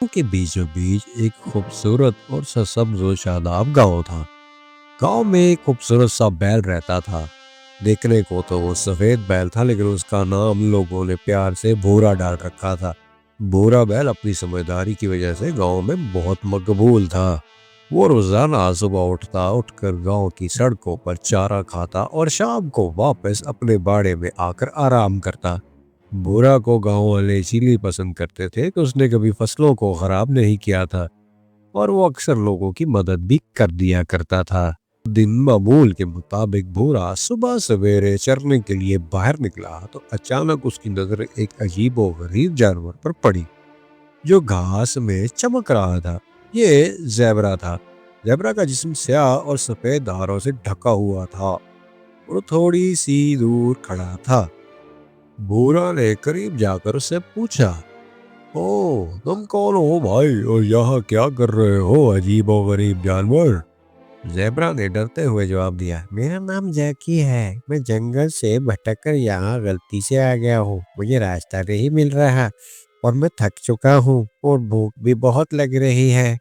के बीचों बीच एक खूबसूरत और ससब्ज और शादाब गांव था। गांव में एक खूबसूरत सा बैल रहता था। देखने को तो वो सफेद बैल था, लेकिन उसका नाम लोगों ने प्यार से भूरा डाल रखा था। भूरा बैल अपनी समझदारी की वजह से गांव में बहुत मकबूल था। वो रोजाना सुबह उठकर गांव की सड़कों पर चारा खाता और शाम को वापस अपने बाड़े में आकर आराम करता। भूरा को गांव वाले इसीलिए पसंद करते थे कि उसने कभी फसलों को खराब नहीं किया था और वो अक्सर लोगों की मदद भी कर दिया करता था। दिन मामूल के मुताबिक भूरा सुबह सवेरे चरने के लिए बाहर निकला तो अचानक उसकी नजर एक अजीब और गरीब जानवर पर पड़ी जो घास में चमक रहा था। ये ज़ेबरा था। ज़ेबरा का जिस्म स्याह और सफेद धारों से ढका हुआ था और थोड़ी सी दूर खड़ा था। भूरा ने करीब जाकर उससे पूछा, ओ तुम कौन हो भाई, और यहाँ क्या कर रहे हो अजीब और गरीब जानवर? ज़ेबरा ने डरते हुए जवाब दिया, मेरा नाम जैकी है। मैं जंगल से भटककर यहाँ गलती से आ गया हूँ। मुझे रास्ता नहीं मिल रहा और मैं थक चुका हूँ और भूख भी बहुत लग रही है।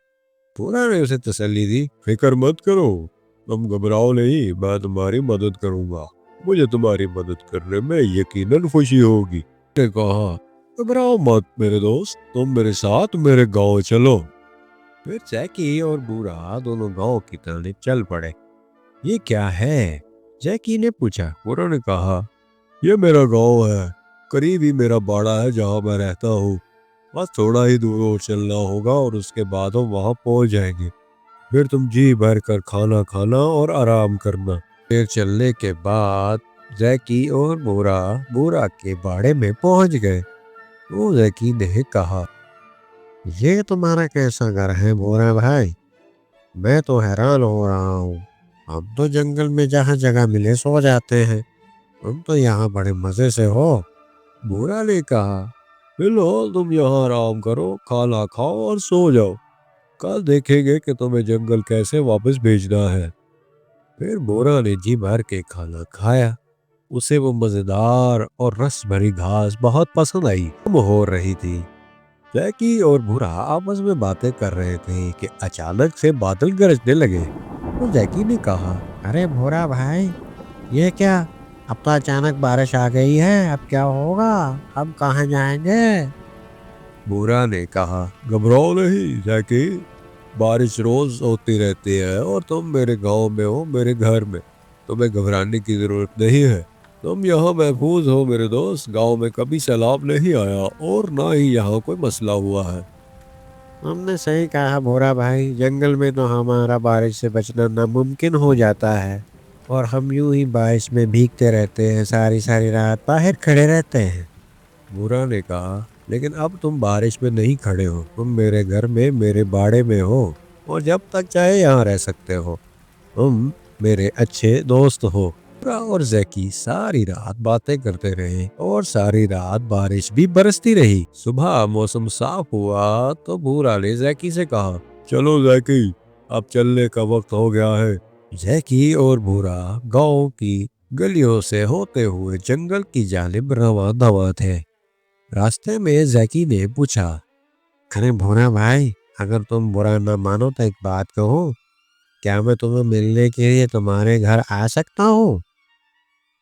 पूरा ने उसे तसल्ली दी, फिक्र मत करो, तुम घबराओ नहीं, मैं तुम्हारी मदद करूंगा। मुझे तुम्हारी मदद करने में यकीनन खुशी होगी। ने कहा, घबराओ मत मेरे दोस्त, तुम मेरे साथ मेरे गांव चलो। फिर जैकी और बूढ़ा दोनों गांव की तरफ चल पड़े। ये क्या है? जैकी ने पूछा। बूढ़ा ने कहा, ये मेरा गांव है, करीब ही मेरा बाड़ा है जहां मैं रहता हूँ। बस थोड़ा ही दूर और चलना होगा और उसके बाद हम वहां पहुंच जाएंगे। फिर तुम जी भर कर खाना खाना और आराम करना। फिर चलने के बाद जैकी और बूढ़ा बूढ़ा के बाड़े में पहुंच गए। तो जैकी ने कहा, ये तुम्हारा कैसा घर है बूढ़ा भाई? मैं तो हैरान हो रहा हूँ। हम तो जंगल में जहाँ जगह मिले सो जाते हैं, तुम तो यहाँ बड़े मजे से हो। बूढ़ा ने कहा, फिलहाल तुम यहाँ आराम करो, खाना खाओ और सो जाओ। कल देखेंगे कि तुम्हें जंगल कैसे वापस भेजना है। फिर बूढ़ा ने जी भर के खाना खाया। उसे वो मजेदार और रस भरी घास बहुत पसंद आई। शाम हो रही थी। जैकी और बूढ़ा आपस में बातें कर रहे थे कि अचानक से बादल गरजने लगे। तो जैकी ने कहा, अरे भूरा भाई, ये क्या? अब तो अचानक बारिश आ गई है, अब क्या होगा? हम कहाँ जाएंगे? बूढ़ा ने कहा, घबराओ नहीं जैकी, बारिश रोज होती रहती है और तुम मेरे गांव में हो, मेरे घर में। तुम्हें घबराने की जरूरत नहीं है। तुम यहाँ महफूज हो मेरे दोस्त। गांव में कभी सैलाब नहीं आया और ना ही यहाँ कोई मसला हुआ है। हमने सही कहा भोरा भाई, जंगल में तो हमारा बारिश से बचना नामुमकिन हो जाता है और हम यूं ही बारिश में भीगते रहते हैं, सारी सारी रात बाहर खड़े रहते हैं। भूरा ने कहा, लेकिन अब तुम बारिश में नहीं खड़े हो, तुम मेरे घर में मेरे बाड़े में हो और जब तक चाहे यहाँ रह सकते हो। तुम मेरे अच्छे दोस्त हो। भूरा और जैकी सारी रात बातें करते रहे और सारी रात बारिश भी बरसती रही। सुबह मौसम साफ हुआ तो भूरा ने जैकी से कहा, चलो जैकी, अब चलने का वक्त हो गया है। जैकी और भूरा गांव की गलियों से होते हुए जंगल की जानिब रवाना दवा थे। रास्ते में जैकी ने पूछा, अरे भोरा भाई, अगर तुम बुरा न मानो तो एक बात कहूँ, क्या मैं तुम्हें मिलने के लिए तुम्हारे घर आ सकता हूँ?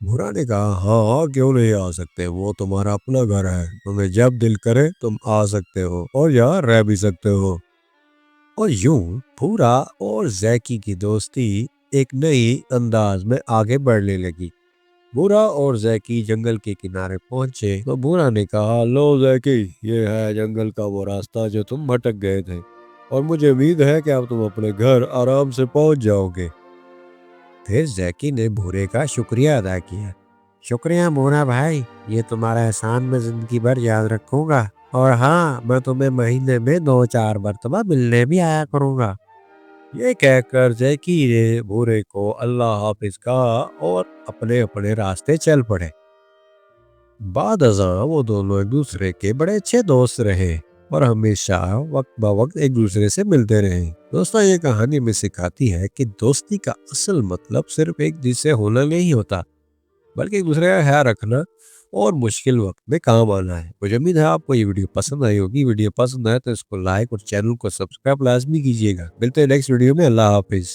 भूरा ने कहा, हाँ हाँ, क्यों नहीं आ सकते, वो तुम्हारा अपना घर है। तुम्हें जब दिल करे तुम आ सकते हो और यहाँ रह भी सकते हो। और यूं भूरा और जैकी की दोस्ती एक नई अंदाज में आगे बढ़ने लगी। भूरा और जैकी जंगल के किनारे पहुंचे तो भूरा ने कहा, लो जैकी, ये है जंगल का वो रास्ता जो तुम भटक गए थे और मुझे उम्मीद है कि अब तुम अपने घर आराम से पहुंच जाओगे। फिर जैकी ने भूरे का शुक्रिया अदा किया। शुक्रिया भूरा भाई, ये तुम्हारा एहसान मैं जिंदगी भर याद रखूंगा और हाँ, मैं तुम्हें महीने में 2-4 मरतबा मिलने भी आया करूंगा। ये कहकर जैकी ने भूरे को अल्लाह हाफिज कहा और अपने अपने रास्ते चल पड़े। बाद अज़ां वो दोनों एक दूसरे के बड़े अच्छे दोस्त रहे और हमेशा वक्त ब वक्त एक दूसरे से मिलते रहे। दोस्तों, ये कहानी में सिखाती है कि दोस्ती का असल मतलब सिर्फ एक दूसरे होना नहीं होता, बल्कि एक दूसरे का ख्याल रखना और मुश्किल वक्त में काम आना है। मुझे उम्मीद है आपको ये वीडियो पसंद आई होगी। वीडियो पसंद आए तो इसको लाइक और चैनल को सब्सक्राइब लाजमी कीजिएगा। मिलते हैं नेक्स्ट वीडियो में। अल्लाह हाफिज।